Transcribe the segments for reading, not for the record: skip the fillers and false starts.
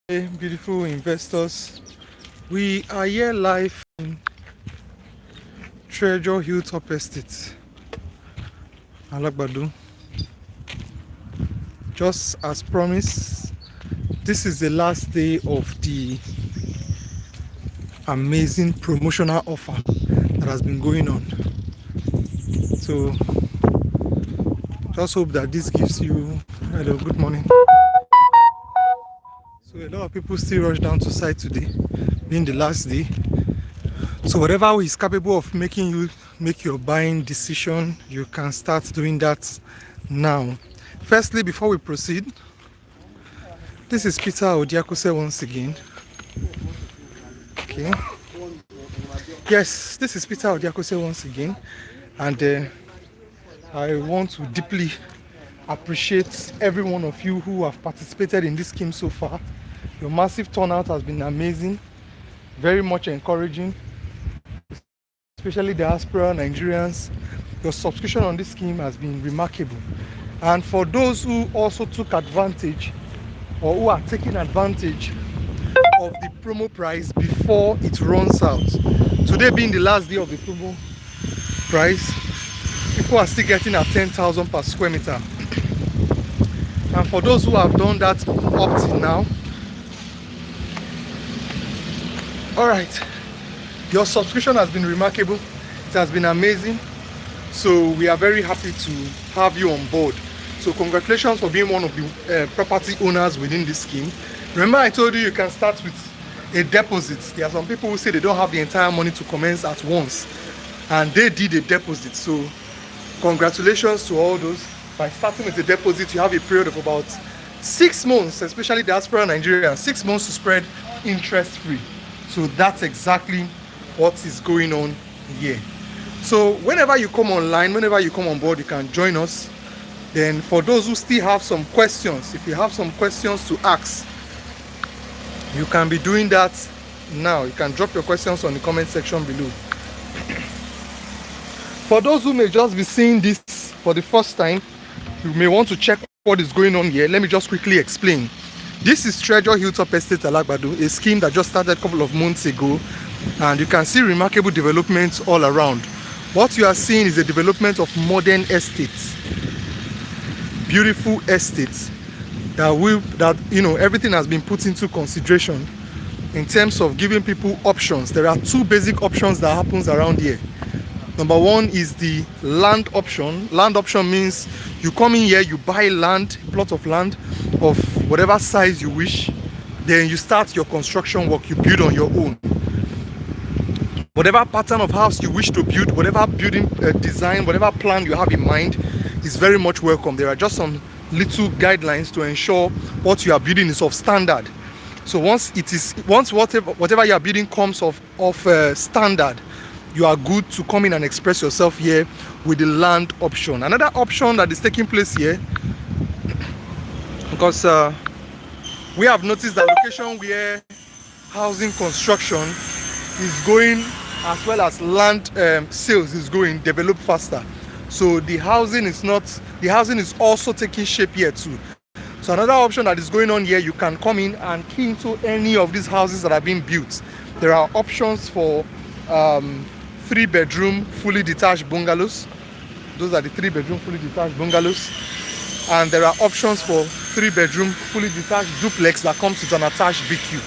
Hey, beautiful investors, we are here live in Treasure Hilltop Estate, Alagbado. Just as promised, this is the last day of the amazing promotional offer that has been going on. So just hope that this gives you hello, good morning. So a lot of people still rush down to site today, being the last day. So whatever is capable of making you make your buying decision, you can start doing that now. Firstly, before we proceed, this is Peter Odiakose once again. Okay. Yes, this is Peter Odiakose once again, and I want to deeply appreciate every one of you who have participated in this scheme so far. Your massive turnout has been amazing, very much encouraging, especially diaspora Nigerians. Your subscription on this scheme has been remarkable. And for those who also took advantage or who are taking advantage of the promo price before it runs out, today being the last day of the promo price, people are still getting at 10,000 per square meter. And for those who have done that up till now, all right, your subscription has been remarkable. It has been amazing. So we are very happy to have you on board. So congratulations for being one of the property owners within this scheme. Remember I told you you can start with a deposit. There are some people who say they don't have the entire money to commence at once, and they did a deposit. So congratulations to all those. By starting with a deposit, you have a period of about 6 months, especially diaspora Nigerians, 6 months to spread interest free. So that's exactly what is going on here. So whenever you come online, whenever you come on board, you can join us. Then for those who still have some questions, if you have some questions to ask, you can be doing that now. You can drop your questions on the comment section below. For those who may just be seeing this for the first time, you may want to check what is going on here. Let me just quickly explain. This is Treasure Hilltop Estate Alagbado, a scheme that just started a couple of months ago, and you can see remarkable developments all around. What you are seeing is a development of modern estates, beautiful estates that everything has been put into consideration in terms of giving people options. There are two basic options that happens around here. Number one is the land option. Land option means you come in here, you buy land, a plot of land of whatever size you wish, then you start your construction work, you build on your own. Whatever pattern of house you wish to build, whatever building design, whatever plan you have in mind is very much welcome. There are just some little guidelines to ensure what you are building is of standard. So once whatever you are building comes of standard, you are good to come in and express yourself here with the land option. Another option that is taking place here, because we have noticed that location where housing construction is going, as well as land sales is going, develop faster. So the housing is also taking shape here too. So another option that is going on here, you can come in and key into any of these houses that are being built. There are options for 3-bedroom fully detached bungalows. Those are the 3-bedroom fully detached bungalows. And there are options for 3-bedroom fully detached duplex that comes with an attached BQ.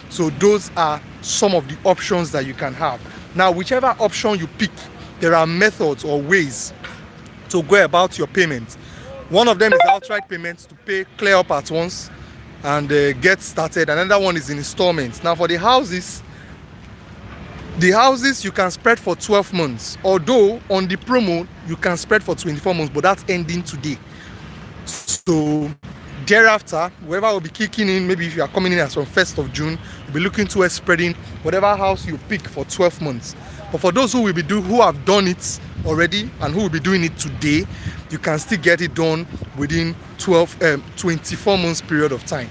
So those are some of the options that you can have. Now, whichever option you pick, there are methods or ways to go about your payment. One of them is outright payments, to pay clear up at once and get started. Another one is in installments. Now for the houses you can spread for 12 months, although on the promo you can spread for 24 months, but that's ending today. So thereafter, whoever will be kicking in, maybe if you are coming in as from 1st of June, you'll be looking towards spreading whatever house you pick for 12 months. But for those who have done it already and who will be doing it today, you can still get it done within 24 months period of time.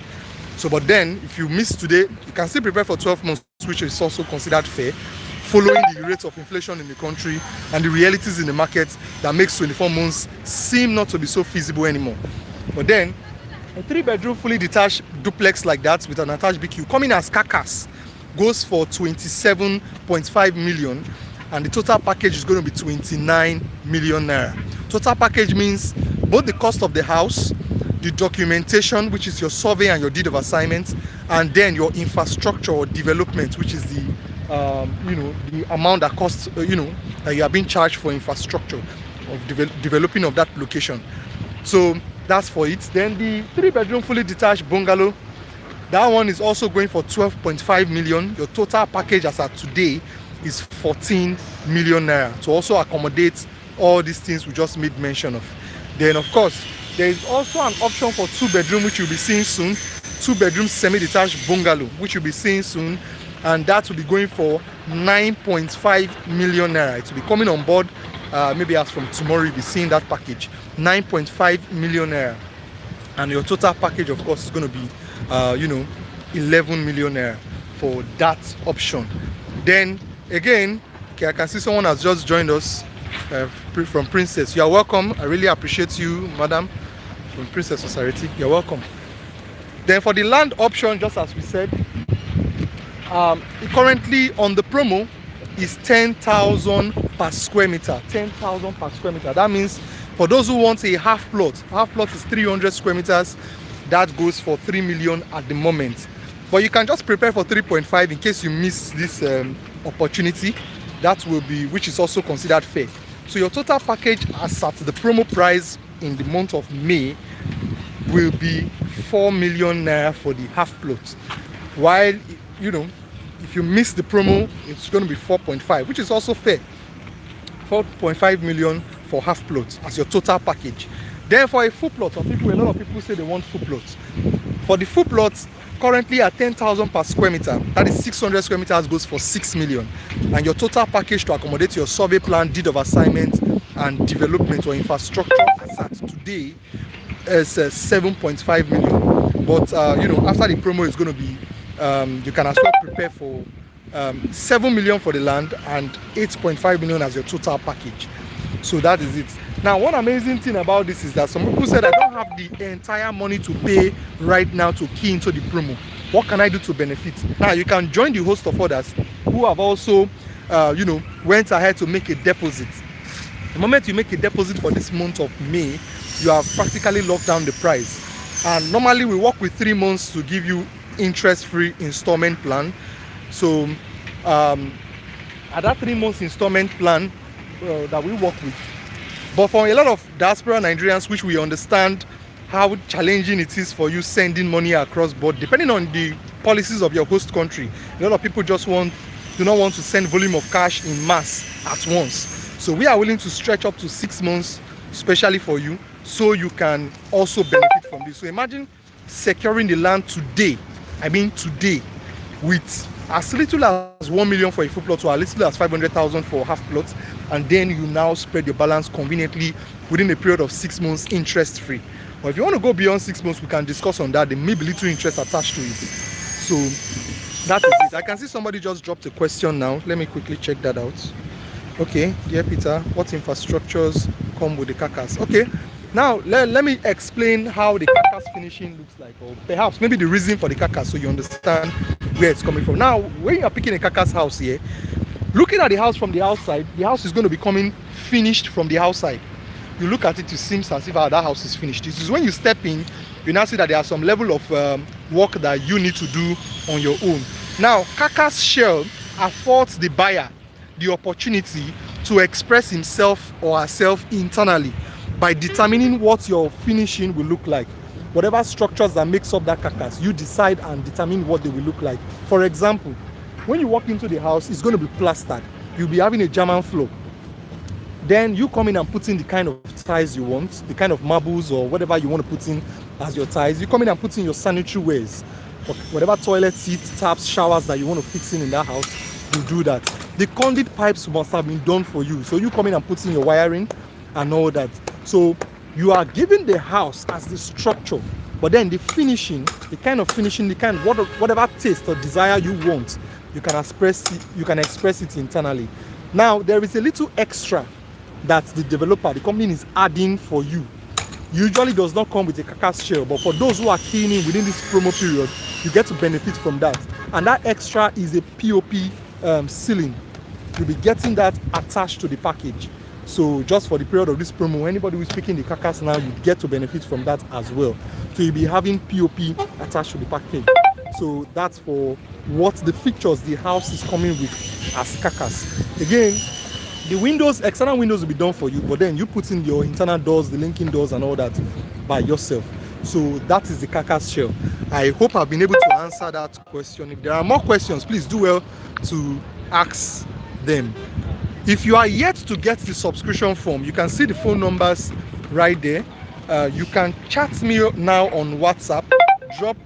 So but then if you miss today, you can still prepare for 12 months, which is also considered fair, following the rates of inflation in the country and the realities in the market that makes 24 months seem not to be so feasible anymore. But then A 3-bedroom fully detached duplex like that with an attached BQ coming as carcass goes for 27.5 million, and the total package is going to be 29 million naira. Total package means both the cost of the house, the documentation, which is your survey and your deed of assignment, and then your infrastructure or development, which is the the amount that costs that you are being charged for infrastructure of developing of that location. So that's for it. Then the 3-bedroom fully detached bungalow, that one is also going for 12.5 million. Your total package as at today is 14 million naira to also accommodate all these things we just made mention of. Then of course there is also an option for 2-bedroom, which you'll be seeing soon. 2-bedroom semi-detached bungalow, which you'll be seeing soon, and that will be going for 9.5 million naira. It will be coming on board maybe as from tomorrow. You'll be seeing that package, 9.5 million naira, and your total package of course is going to be 11 million naira for that option. Then again, okay, I can see someone has just joined us from Princess. You are welcome. I really appreciate you, madam, from Princess Society. You're welcome. Then for the land option, just as we said, currently on the promo is 10,000 per square meter. 10,000 per square meter. That means for those who want a half plot is 300 square meters. That goes for 3 million at the moment. But you can just prepare for 3.5 in case you miss this opportunity. That will be, which is also considered fair. So your total package as at the promo price in the month of May will be 4 million naira for the half plot. While if you miss the promo, it's going to be 4.5, which is also fair. 4.5 million for half plot as your total package. Then for a full plot, a lot of people say they want full plots. For the full plots, currently at 10,000 per square meter, that is 600 square meters, goes for 6 million. And your total package to accommodate your survey plan, deed of assignment, and development or infrastructure as at today is 7.5 million. But after the promo is going to be, you can as well prepare for 7 million for the land and 8.5 million as your total package. So that is it. Now, one amazing thing about this is that some people said I don't have the entire money to pay right now to key into the promo. What can I do to benefit? Now, you can join the host of others who have also, went ahead to make a deposit. The moment you make a deposit for this month of May, you have practically locked down the price. And normally we work with 3 months to give you interest-free installment plan. So at that 3 months installment plan that we work with. But for a lot of diaspora Nigerians, which we understand how challenging it is for you sending money across board, depending on the policies of your host country, a lot of people just do not want to send volume of cash in mass at once. So we are willing to stretch up to 6 months, especially for you, so you can also benefit from this. So imagine securing the land today, with as little as 1 million for a full plot or as little as 500,000 for half plots, and then you now spread your balance conveniently within a period of 6 months interest free. But if you want to go beyond 6 months, we can discuss on that. There may be little interest attached to it. So that is it. I can see somebody just dropped a question now. Let me quickly check that out. Okay, dear Peter, what infrastructures come with the carcass? Okay, now let me explain how the carcass finishing looks like, or perhaps maybe the reason for the carcass, so you understand where it's coming from. Now, when you are picking a carcass house here, looking at the house from the outside, the house is going to be coming finished from the outside. You look at it, it seems as if that house is finished. This is when you step in, you now see that there are some level of work that you need to do on your own. Now, carcass shell affords the buyer the opportunity to express himself or herself internally by determining what your finishing will look like. Whatever structures that makes up that carcass, you decide and determine what they will look like. For example, when you walk into the house, it's going to be plastered. You'll be having a German floor. Then you come in and put in the kind of tiles you want, the kind of marbles or whatever you want to put in as your tiles. You come in and put in your sanitary wares, whatever toilet seats, taps, showers that you want to fix in that house, you do that. The conduit pipes must have been done for you. So you come in and put in your wiring and all that. So you are given the house as the structure, but then the finishing, the kind of whatever taste or desire you want, you can express it internally. Now there is a little extra that the developer, the company is adding for you. usually does not come with a carcass shell, but for those who are keying in within this promo period, you get to benefit from that. And that extra is a POP ceiling. You'll be getting that attached to the package. So just for the period of this promo, anybody who's picking the carcass now, you get to benefit from that as well. So you'll be having POP attached to the package. So that's for what the features the house is coming with as carcass. Again, the windows, external windows will be done for you, but then you put in your internal doors, the linking doors and all that by yourself. So that is the carcass shell. I hope I've been able to answer that question. If there are more questions, please do well to ask them. If you are yet to get the subscription form, you can see the phone numbers right there. You can chat me now on WhatsApp, drop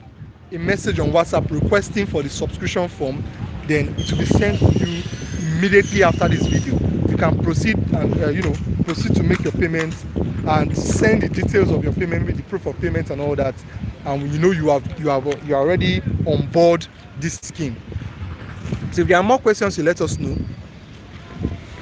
a message on WhatsApp requesting for the subscription form, then it will be sent to you immediately after this video. You can proceed and proceed to make your payments and send the details of your payment with the proof of payment and all that, and you are already on board this scheme. So if there are more questions, you let us know.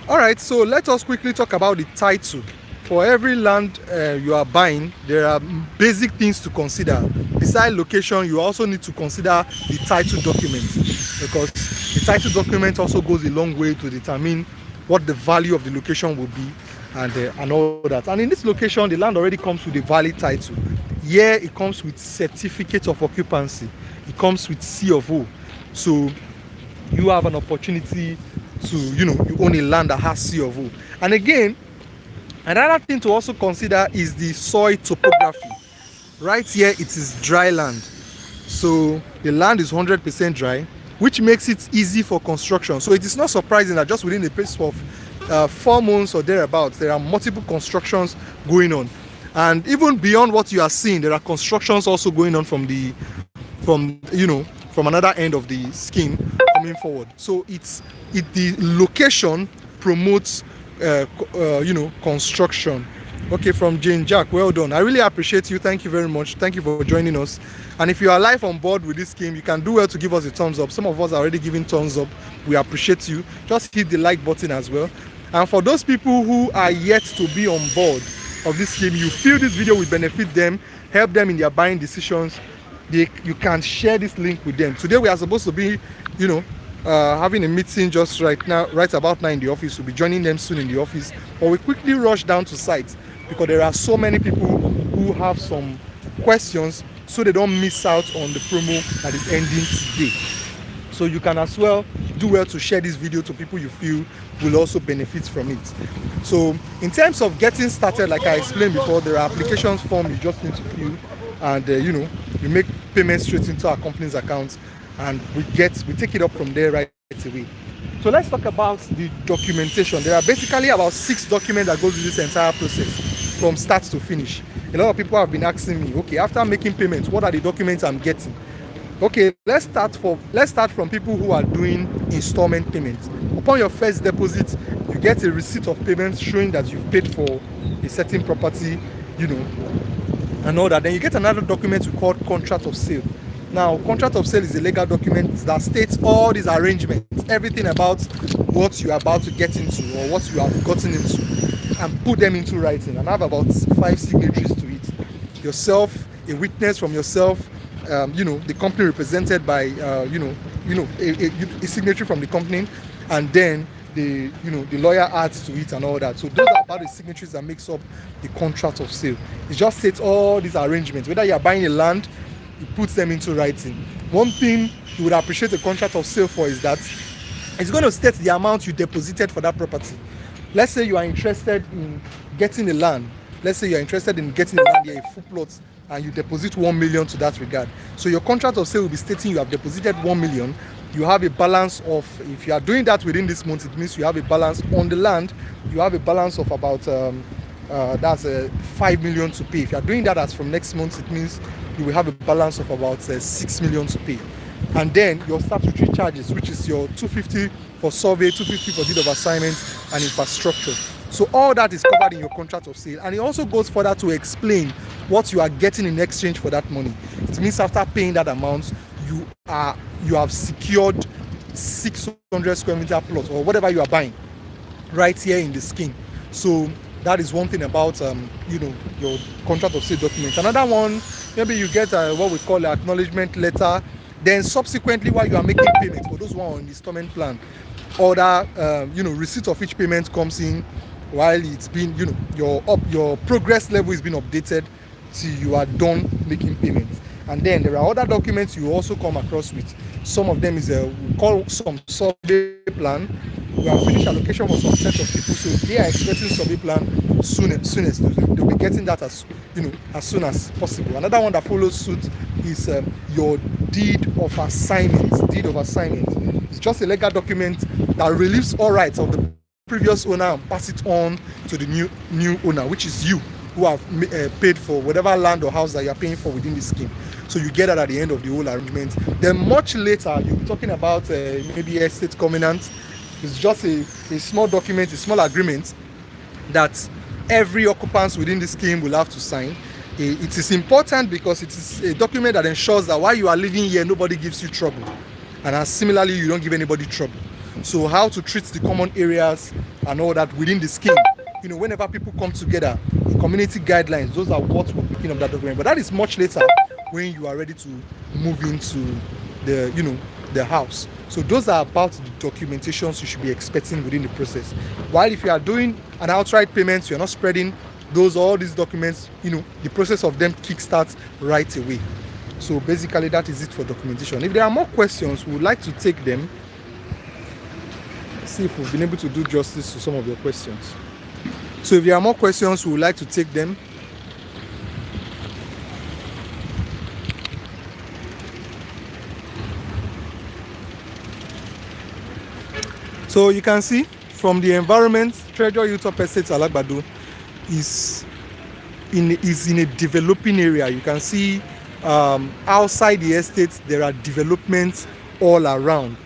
All right, so let us quickly talk about the title. For every land you are buying, there are basic things to consider. Besides location, you also need to consider the title document, because the title document also goes a long way to determine what the value of the location will be and all that. And in this location, the land already comes with a valid title. Here, it comes with certificate of occupancy. It comes with C of O. So you have an opportunity to, you own a land that has C of O. And again, another thing to also consider is the soil topography. Right here, it is dry land. So the land is 100% dry, which makes it easy for construction. So it is not surprising that just within the space of 4 months or thereabouts, there are multiple constructions going on. And even beyond what you are seeing, there are constructions also going on from another end of the scheme coming forward. So the location promotes construction. Okay, from Jane Jack, well done. I really appreciate you. Thank you very much. Thank you for joining us. And if you are live on board with this scheme, you can do well to give us a thumbs up. Some of us are already giving thumbs up. We appreciate you. Just hit the like button as well. And for those people who are yet to be on board of this scheme, you feel this video will benefit them, help them in their buying decisions, you can share this link with them. Today we are supposed to be, having a meeting just right now, right about now in the office. We'll be joining them soon in the office. But we quickly rush down to site because there are so many people who have some questions, so they don't miss out on the promo that is ending today. So you can as well do well to share this video to people you feel will also benefit from it. So in terms of getting started, like I explained before, there are applications form you just need to fill, and you make payments straight into our company's account, and we take it up from there right away. So let's talk about the documentation. There are basically about 6 documents that goes with this entire process from start to finish. A lot of people have been asking me, okay, after making payments, what are the documents I'm getting? Okay, let's start from people who are doing installment payments. Upon your first deposit, you get a receipt of payments showing that you've paid for a certain property, and all that. Then you get another document we call contract of sale. Now, contract of sale is a legal document that states all these arrangements, everything about what you are about to get into or what you have gotten into, and put them into writing. And I have about 5 signatories to it. Yourself, a witness from yourself, the company represented by, a signatory from the company, and then the lawyer adds to it and all that. So those are about the signatories that makes up the contract of sale. It just states all these arrangements. Whether you are buying a land, it puts them into writing. One thing you would appreciate a contract of sale for is that it's going to state the amount you deposited for that property. Let's say you are interested in getting a land. Let's say you are interested in getting a land here, a full plot, and you deposit 1 million to that regard. So your contract of sale will be stating you have deposited 1 million. You have a balance of, if you are doing that within this month, it means you have a balance on the land. You have a balance of about that's 5 million to pay. If you are doing that as from next month, it means you will have a balance of about 6 million to pay. And then your statutory charges, which is your 250 for survey, 250 for deed of assignment and infrastructure. So all that is covered in your contract of sale. And it also goes further to explain what you are getting in exchange for that money. It means after paying that amount, you have secured 600 square meter plot or whatever you are buying right here in the scheme. So That is one thing about you know, your contract of sale document. Another one, maybe you get what we call an acknowledgement letter. Then subsequently, while you are making payments for those one on the installment plan, other you know, receipt of each payment comes in while it's been, you know, your progress level is being updated till you are done making payments. And then there are other documents you also come across with. Some of them is we call some survey plan. We have finished allocation for some set of people, so they are expecting survey plan soonest. They'll be getting that as, you know, as soon as possible. Another one that follows suit is your deed of assignment. Deed of assignment. It's just a legal document that relieves all rights of the previous owner and pass it on to the new owner, which is you, who have paid for whatever land or house that you are paying for within the scheme. So you get that at the end of the whole arrangement. Then much later, you'll be talking about maybe estate covenant. It's just a small document, a small agreement that every occupant within the scheme will have to sign. It is important because it is a document that ensures that while you are living here, nobody gives you trouble. And similarly, you don't give anybody trouble. So how to treat the common areas and all that within the scheme. You know, whenever people come together, the community guidelines, those are what we're picking up that document. But that is much later when you are ready to move into the, you know, the house. So those are about the documentations you should be expecting within the process. While if you are doing an outright payment, you're not spreading all these documents, you know, the process of them kickstarts right away. So basically that is it for documentation. If there are more questions, we would like to take them. Let's see if we've been able to do justice to some of your questions. So if there are more questions, we would like to take them. So you can see from the environment, Treasure Hilltop Estate Alagbado is in a developing area. You can see outside the estate there are developments all around.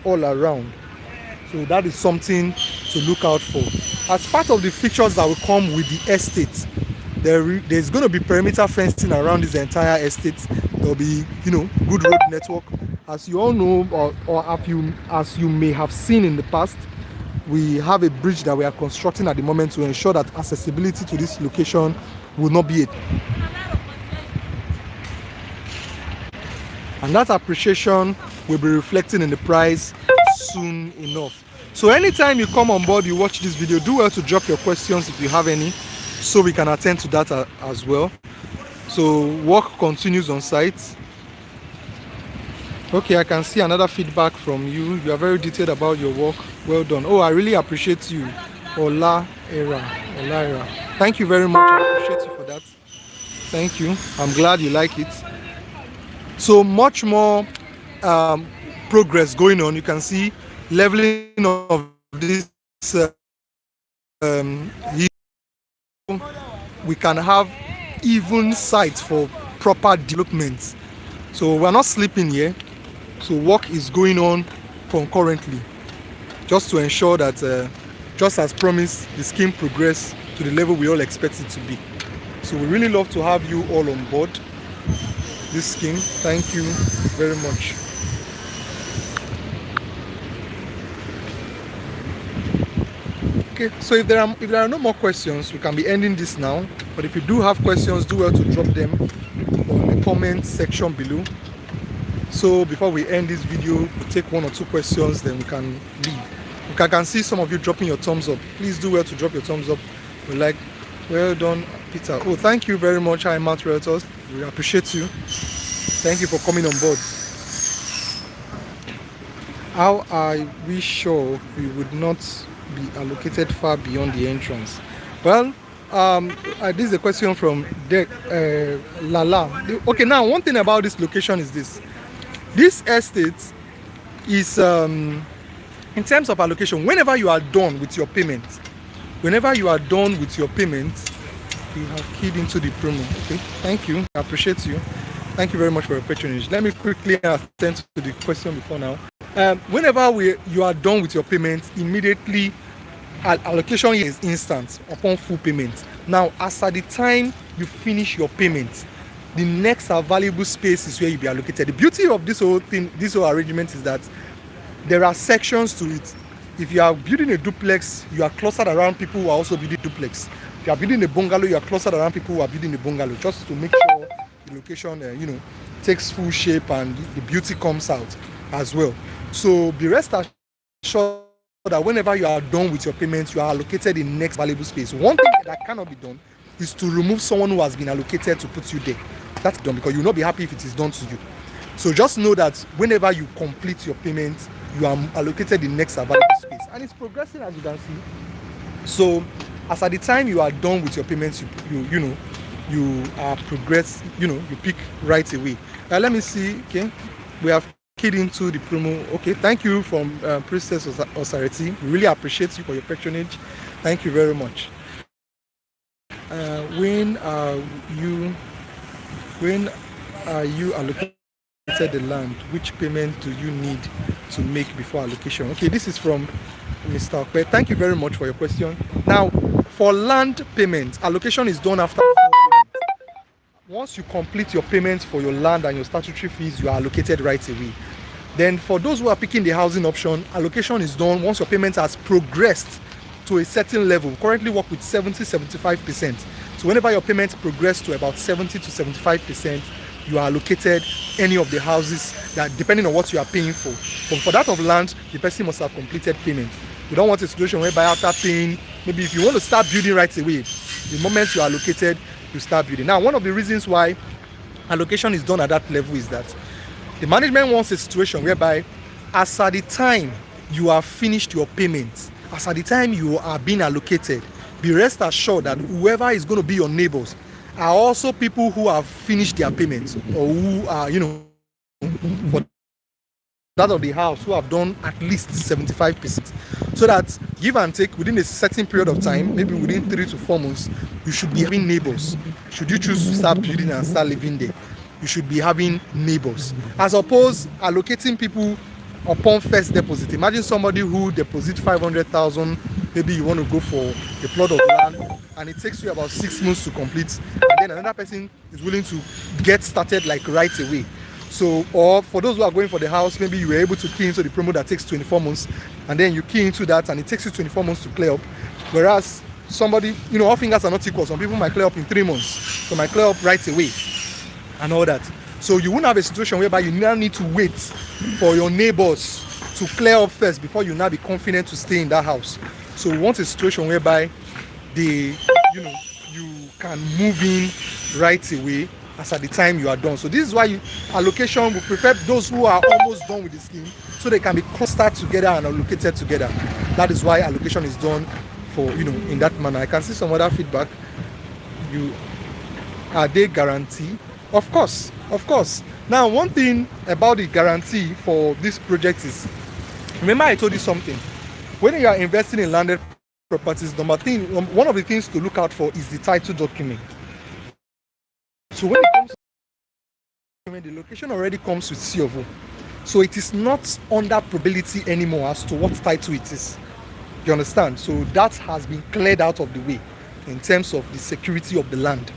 So that is something to look out for. As part of the features that will come with the estate, there's going to be perimeter fencing around this entire estate. There will be, you know, good road network. As you all know, as you may have seen in the past, we have a bridge that we are constructing at the moment to ensure that accessibility to this location will not be and that appreciation will be reflecting in the price soon enough. So anytime you come on board, you watch this video, do well to drop your questions if you have any, so we can attend to that as well. So work continues on site. Okay, I can see another feedback from you. You are very detailed about your work. Well done. Oh, I really appreciate you. Ola Era. Thank you very much. I appreciate you for that. Thank you. I'm glad you like it. So much more progress going on. You can see leveling of this. We can have even sites for proper development. So we're not sleeping here. So work is going on concurrently, just to ensure that, just as promised, the scheme progress to the level we all expect it to be. So we really love to have you all on board this scheme. Thank you very much. Okay, so if there are no more questions, we can be ending this now. But if you do have questions, do well to drop them on the comment section below. So before we end this video, we'll take one or two questions, then we can leave. I can see some of you dropping your thumbs up. Please do well to drop your thumbs up. We like, well done, Peter. Oh, thank you very much, I'm Matt Realtors. We appreciate you. Thank you for coming on board. How are we sure we would not be allocated far beyond the entrance? Well, this is a question from Lala. Okay, now one thing about this location is this. This estate is, in terms of allocation, whenever you are done with your payment, we have keyed into the promo. Okay, thank you. I appreciate you. Thank you very much for your patronage. Let me quickly attend to the question before now. Whenever you are done with your payment, immediately allocation is instant upon full payment. Now, as at the time you finish your payment, the next available space is where you'll be allocated. The beauty of this whole thing, this whole arrangement, is that there are sections to it. If you are building a duplex, you are clustered around people who are also building duplex. If you are building a bungalow, you are clustered around people who are building a bungalow, just to make sure the location, takes full shape and the beauty comes out as well. So be rest assured that whenever you are done with your payments, you are allocated the next valuable space. One thing that cannot be done is to remove someone who has been allocated to put you there. That's done, because you will not be happy if it is done to you. So just know that whenever you complete your payments, you are allocated the next available space, and it's progressing, as you can see. So as at the time you are done with your payments, you are progress, you pick right away. Now let me see. Okay, we have keyed into the promo. Okay, thank you from Princess Osareti. We really appreciate you for your patronage. Thank you very much. When are you allocated the land? Which payment do you need to make before allocation? Okay, this is from Mr. Okpe. Thank you very much for your question. Now, for land payment, allocation is done after 4 payments. Once you complete your payments for your land and your statutory fees, you are allocated right away. Then for those who are picking the housing option, allocation is done once your payment has progressed to a certain level. We currently work with 70-75%. So whenever your payments progress to about 70 to 75%, you are allocated any of the houses that, depending on what you are paying for. But for that of land, the person must have completed payment. We don't want a situation whereby after paying, maybe if you want to start building right away, the moment you are allocated, you start building. Now, one of the reasons why allocation is done at that level is that the management wants a situation whereby, as at the time you have finished your payments, as at the time you are being allocated, be rest assured that whoever is going to be your neighbors are also people who have finished their payments, or who are, for that of the house, who have done at least 75%. So that, give and take, within a certain period of time, maybe within 3 to 4 months, you should be having neighbors. Should you choose to start building and start living there, you should be having neighbors, as opposed allocating people upon first deposit. Imagine somebody who deposits 500,000. Maybe you want to go for a plot of land, and it takes you about 6 months to complete, and then another person is willing to get started like right away. So, or for those who are going for the house, maybe you were able to key into the promo that takes 24 months, and then you key into that and it takes you 24 months to clear up. Whereas somebody, all fingers are not equal. Some people might clear up in 3 months, so might clear up right away and all that. So you won't have a situation whereby you now need to wait for your neighbors to clear up first before you now be confident to stay in that house. So we want a situation whereby you can move in right away as at the time you are done. So this is why allocation will prefer those who are almost done with the scheme, so they can be clustered together and allocated together. That is why allocation is done for, in that manner. I can see some other feedback. Are they guarantee? Of course. Now, one thing about the guarantee for this project is, remember I told you something. When you are investing in landed properties, one of the things to look out for is the title document. So when it comes to the document, the location already comes with C of O. So it is not under probability anymore as to what title it is. You understand? So that has been cleared out of the way in terms of the security of the land.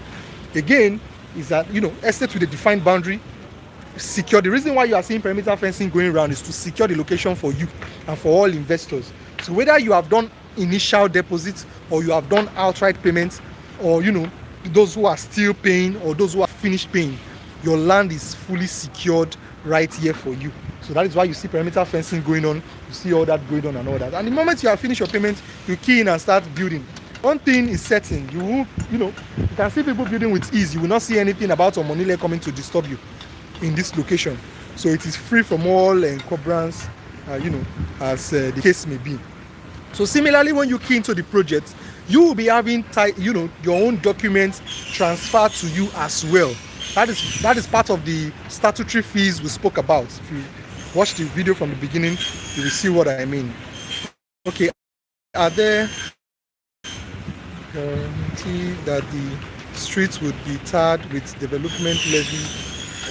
Again, is that, estate with a defined boundary, secure. The reason why you are seeing perimeter fencing going around is to secure the location for you and for all investors. So whether you have done initial deposits, or you have done outright payments, or those who are still paying, or those who are finished paying, your land is fully secured right here for you. So that is why you see perimeter fencing going on, you see all that going on and all that. And the moment you have finished your payment, you key in and start building. One thing is certain, you can see people building with ease. You will not see anything about Omonile coming to disturb you in this location. So it is free from all encumbrance, as the case may be. So similarly, when you key into the project, you will be having your own documents transferred to you as well. That is part of the statutory fees we spoke about. If you watch the video from the beginning, you will see what I mean. Okay, are there guarantee that the streets would be tarred with development levy,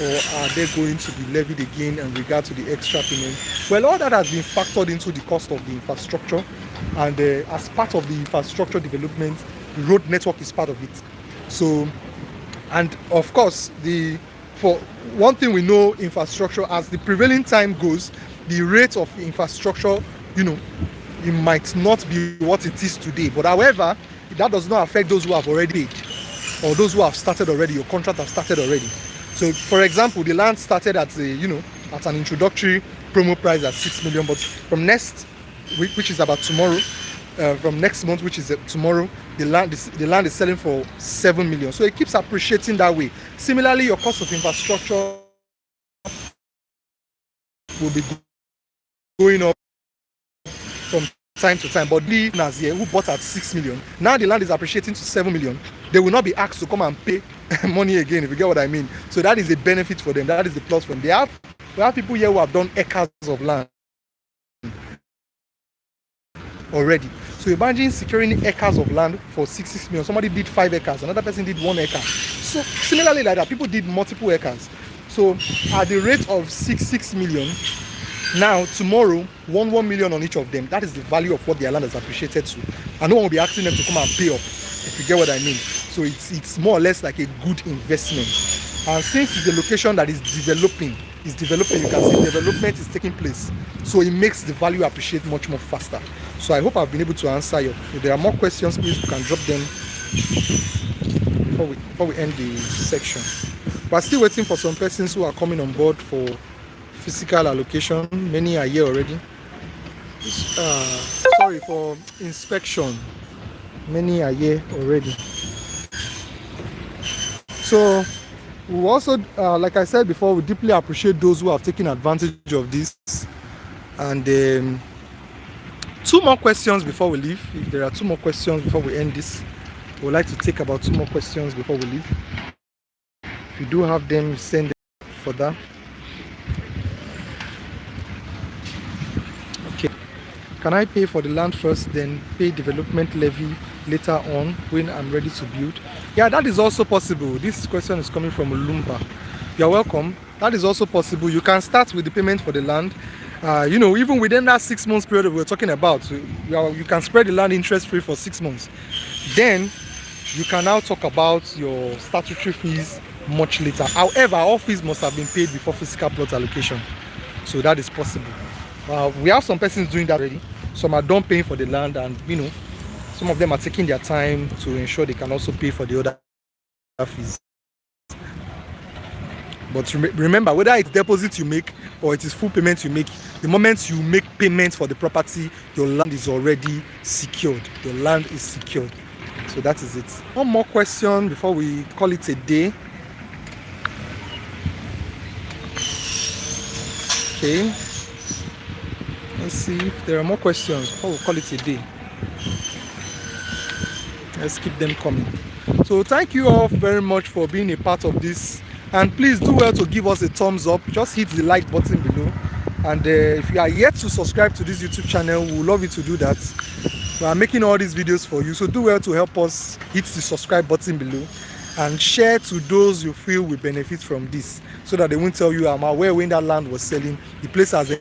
or are they going to be levied again in regard to the extra payment? Well, all that has been factored into the cost of the infrastructure, and as part of the infrastructure development, the road network is part of it. So, and of course, for one thing we know, infrastructure, as the prevailing time goes, the rate of infrastructure, it might not be what it is today. But however, that does not affect those who have already paid, or those who have started already, your contract have started already. So for example, the land started at at an introductory promo price at 6 million, but from next week, which is about tomorrow, from next month, which is tomorrow, the land is selling for 7 million. So it keeps appreciating that way. Similarly, your cost of infrastructure will be going up from time to time. But the owners here who bought at 6 million, now the land is appreciating to 7 million. They will not be asked to come and pay money again, if you get what I mean. So that is a benefit for them. That is the plus for them. We have people here who have done acres of land already. So imagine securing acres of land for 6 million. Somebody did 5 acres, another person did 1 acre. So similarly like that, people did multiple acres. So at the rate of 6 million, now tomorrow 1 million on each of them. That is the value of what their land has appreciated to, and no one will be asking them to come and pay up, if you get what I mean. So it's more or less like a good investment. And since it's a location that is developing, you can see development is taking place, so it makes the value appreciate much more faster. So I hope I've been able to answer you. If there are more questions, please you can drop them before we end the section. We're still waiting for some persons who are coming on board for physical allocation. Many are here already. Sorry, for inspection. Many are here already. So we also, like I said before, we deeply appreciate those who have taken advantage of this. And 2 more questions before we leave. If there are 2 more questions before we end this, we would like to take about 2 more questions before we leave. If you do have them, send them for that. Okay. Can I pay for the land first, then pay development levy later on when I'm ready to build? Yeah, that is also possible. This question is coming from Olumba. You're welcome. That is also possible. You can start with the payment for the land. Even within that 6 months period we were talking about, you can spread the land interest free for 6 months. Then you can now talk about your statutory fees much later. However, all fees must have been paid before physical plot allocation. So that is possible. We have some persons doing that already. Some are done paying for the land, and some of them are taking their time to ensure they can also pay for the other fees. But remember, whether it's deposit you make or it is full payment you make, the moment you make payment for the property, your land is already secured. Your land is secured. So that is it. One more question before we call it a day. Okay. Let's see if there are more questions before we call it a day. Let's keep them coming. So thank you all very much for being a part of this. And please do well to give us a thumbs up. Just hit the like button below. And if you are yet to subscribe to this YouTube channel, we would love you to do that. We are making all these videos for you. So do well to help us hit the subscribe button below. And share to those you feel will benefit from this. So that they won't tell you, I'm aware when that land was selling, the place has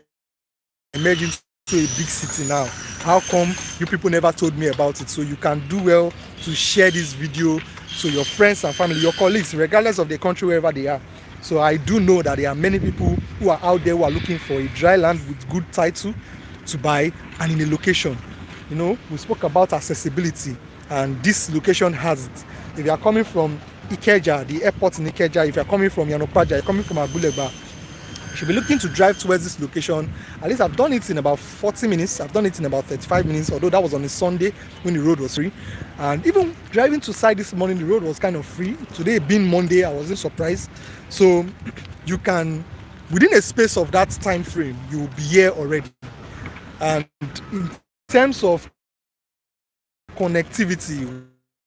emerged into a big city now. How come you people never told me about it? So you can do well to share this video to your friends and family, your colleagues, regardless of the country, wherever they are. So I do know that there are many people who are out there who are looking for a dry land with good title to buy and in a location. We spoke about accessibility, and this location has it. If you are coming from Ikeja, the airport in Ikeja, if you are coming from Yanopaja, you're coming from Abuleba, you should be looking to drive towards this location. At least I've done it in about 40 minutes. I've done it in about 35 minutes, although that was on a Sunday when the road was free. And even driving to site this morning, the road was kind of free. Today being Monday, I wasn't surprised. So you can, within a space of that time frame, you will be here already. And in terms of connectivity,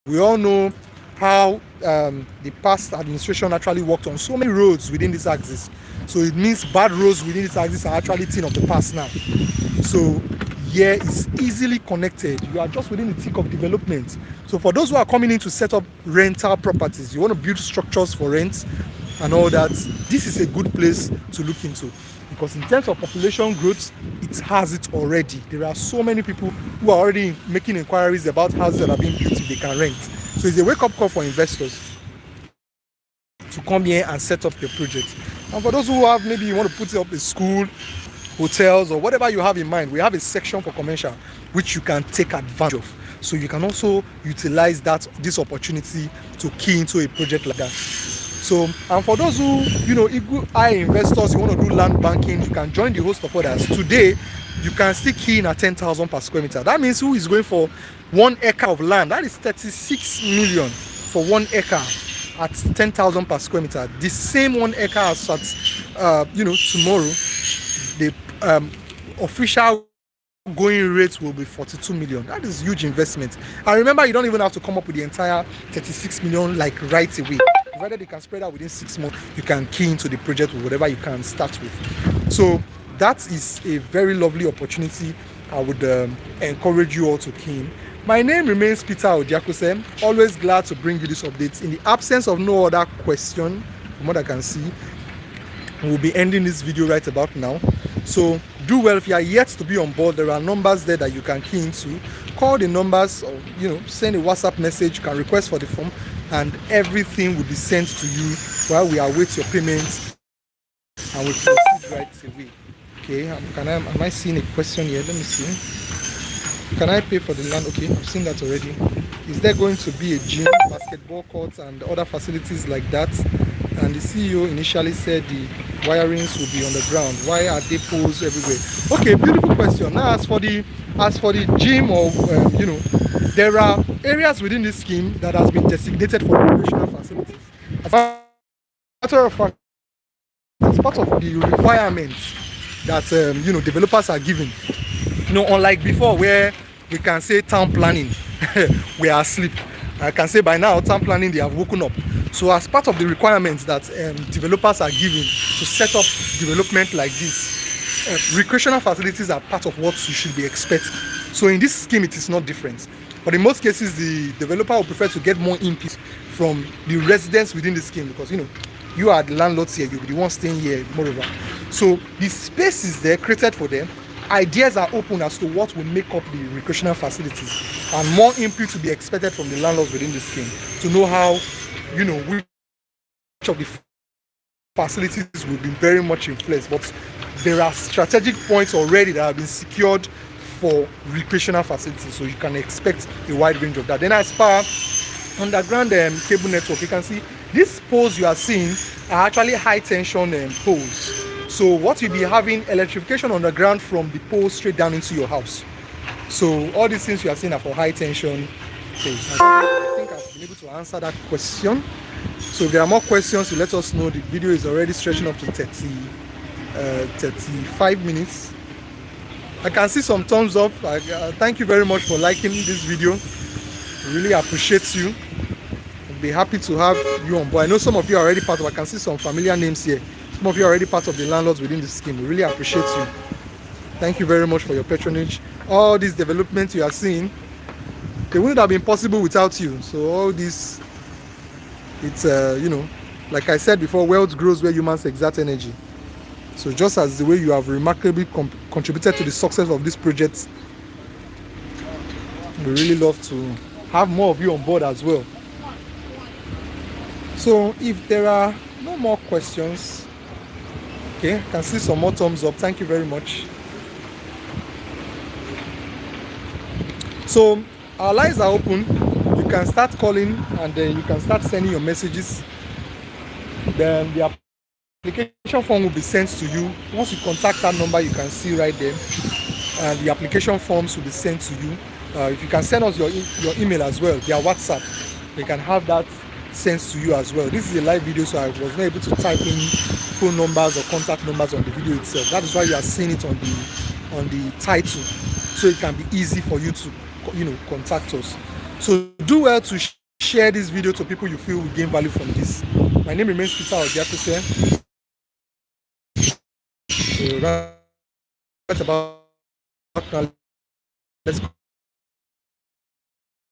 we all know how the past administration actually worked on so many roads within this axis. So it means bad roads within this axis are actually thing of the past now. So here is easily connected. You are just within the thick of development. So for those who are coming in to set up rental properties, you want to build structures for rent and all that, this is a good place to look into. Because in terms of population growth, it has it already. There are so many people who are already making inquiries about houses that are being built if they can rent. So it's a wake-up call for investors to come here and set up your project. And for those who have, maybe you want to put up a school, hotels, or whatever you have in mind, we have a section for commercial which you can take advantage of. So you can also utilize this opportunity to key into a project like that. So, and for those who, eagle eye investors, you want to do land banking, you can join the host of others. Today, you can still key in at 10,000 per square meter. That means who is going for 1 acre of land? That is 36 million for 1 acre at 10,000 per square meter. The same 1 acre as at, tomorrow, the official going rate will be 42 million. That is huge investment. And remember, you don't even have to come up with the entire 36 million like right away. Provided you can spread out within 6 months, you can key into the project with whatever you can start with. So that is a very lovely opportunity. I would encourage you all to key in. My name remains Peter Odiakose. Always glad to bring you this update. In the absence of no other question, from what I can see, we'll be ending this video right about now. So do well. If you are yet to be on board, there are numbers there that you can key into. Call the numbers, or send a WhatsApp message. You can request for the form, and everything will be sent to you while we await your payments, and we proceed right away. Okay, am I seeing a question here? Let me see. Can I pay for the land? Okay, I've seen that already. Is there going to be a gym, basketball courts, and other facilities like that? And the CEO initially said the wirings will be on the ground. Why are they poles everywhere? Okay, beautiful question. Now, as for the gym, or there are areas within this scheme that has been designated for recreational facilities. As a matter of fact, as part of the requirements that developers are given. Unlike before, where we can say town planning, we are asleep. I can say by now, town planning, they have woken up. So as part of the requirements that developers are given to set up development like this, recreational facilities are part of what you should be expecting. So in this scheme, it is not different. But in most cases, the developer will prefer to get more input from the residents within the scheme, because you are the landlords here, you'll be the one staying here, moreover. So the space is there, created for them. Ideas are open as to what will make up the recreational facilities, and more input to be expected from the landlords within the scheme to know how, which of the facilities will be very much in place. But there are strategic points already that have been secured for recreational facilities, so you can expect a wide range of that. Then as far underground cable network, you can see these poles you are seeing are actually high tension poles. So what you'll be having, electrification on the ground from the pole straight down into your house. So all these things you are seeing are for high tension poles. I think I've been able to answer that question. So if there are more questions, you let us know. The video is already stretching up to 35 minutes. I can see some thumbs up. Thank you very much for liking this video. Really appreciate you. I'll be happy to have you on board. I know some of you are already part of, I can see some familiar names here. Some of you are already part of the landlords within the scheme. We really appreciate you. Thank you very much for your patronage. All these developments you are seeing, they wouldn't have been possible without you. So all this, it's like I said before, wealth grows where humans exert energy. So just as the way you have remarkably contributed to the success of this project, we really love to have more of you on board as well. So if there are no more questions, okay, I can see some more thumbs up. Thank you very much. So our lines are open. You can start calling, and then you can start sending your messages. Then the application form will be sent to you. Once you contact that number, you can see right there, and the application forms will be sent to you. If you can send us your email as well via WhatsApp, we can have that sent to you as well. This is a live video, so I was not able to type in phone numbers or contact numbers on the video itself. That is why you are seeing it on the title, so it can be easy for you to contact us. So do well to share this video to people you feel will gain value from this. My name remains Peter Odiakose. So right about now, let's go.